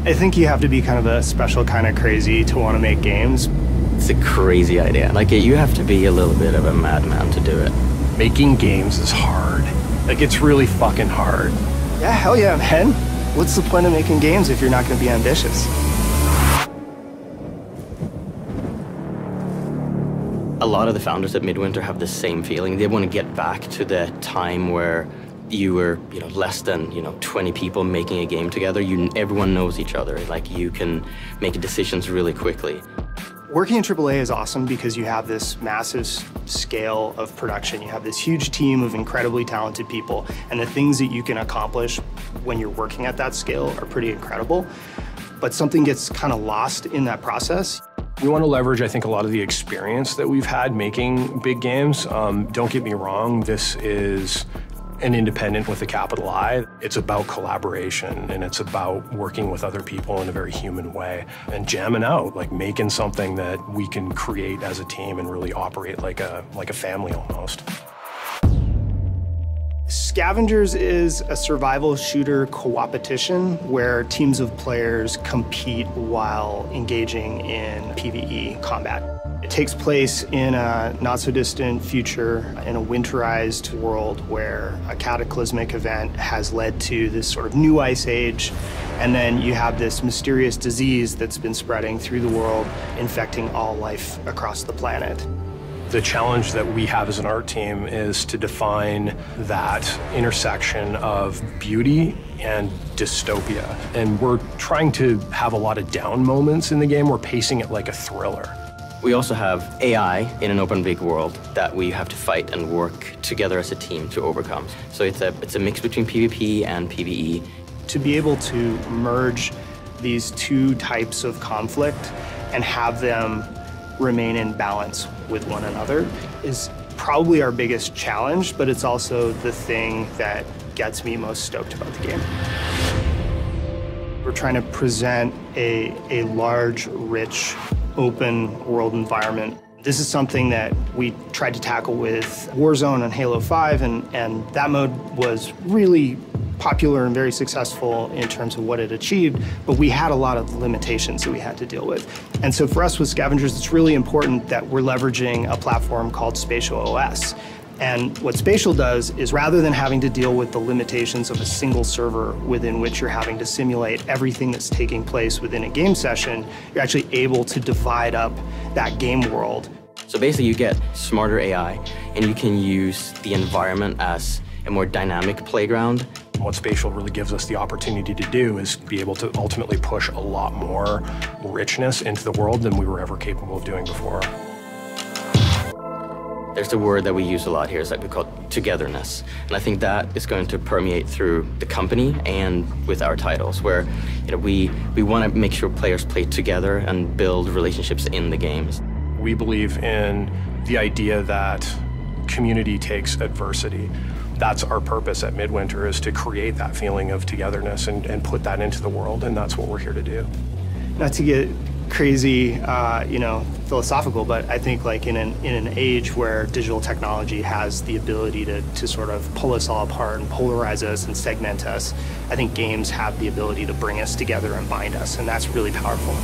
I think you have to be kind of a special kind of crazy to want to make games. It's a crazy idea. Like, you have to be a little bit of a madman to do it. Making games is hard. Like, it's really fucking hard. Yeah, hell yeah, man. What's the point of making games if you're not going to be ambitious? A lot of the founders at Midwinter have the same feeling. They want to get back to the time where you were, less than, 20 people making a game together. Everyone knows each other. Like, you can make decisions really quickly. Working in AAA is awesome because you have this massive scale of production. You have this huge team of incredibly talented people, and the things that you can accomplish when you're working at that scale are pretty incredible. But something gets kind of lost in that process. We want to leverage, I think, a lot of the experience that we've had making big games. Don't get me wrong, this is an independent with a capital I. It's about collaboration, and it's about working with other people in a very human way and jamming out, like making something that we can create as a team and really operate like a family almost. Scavengers is a survival shooter co-opetition where teams of players compete while engaging in PvE combat. It takes place in a not-so-distant future in a winterized world where a cataclysmic event has led to this sort of new ice age, and then you have this mysterious disease that's been spreading through the world, infecting all life across the planet. The challenge that we have as an art team is to define that intersection of beauty and dystopia. And we're trying to have a lot of down moments in the game. We're pacing it like a thriller. We also have AI in an open big world that we have to fight and work together as a team to overcome. So it's a mix between PvP and PvE. To be able to merge these two types of conflict and have them remain in balance with one another is probably our biggest challenge, but it's also the thing that gets me most stoked about the game. We're trying to present a large, rich, open world environment. This is something that we tried to tackle with Warzone and Halo 5, and that mode was really popular and very successful in terms of what it achieved, but we had a lot of limitations that we had to deal with. And so for us with Scavengers, it's really important that we're leveraging a platform called Spatial OS. And what Spatial does is, rather than having to deal with the limitations of a single server within which you're having to simulate everything that's taking place within a game session, you're actually able to divide up that game world. So basically you get smarter AI, and you can use the environment as a more dynamic playground. What Spatial really gives us the opportunity to do is be able to ultimately push a lot more richness into the world than we were ever capable of doing before. There's a word that we use a lot here, is that we call togetherness. And I think that is going to permeate through the company and with our titles, where we want to make sure players play together and build relationships in the games. We believe in the idea that community takes adversity. That's our purpose at Midwinter, is to create that feeling of togetherness and put that into the world, and that's what we're here to do. Not to get crazy, philosophical, but I think like in an age where digital technology has the ability to sort of pull us all apart and polarize us and segment us, I think games have the ability to bring us together and bind us, and that's really powerful.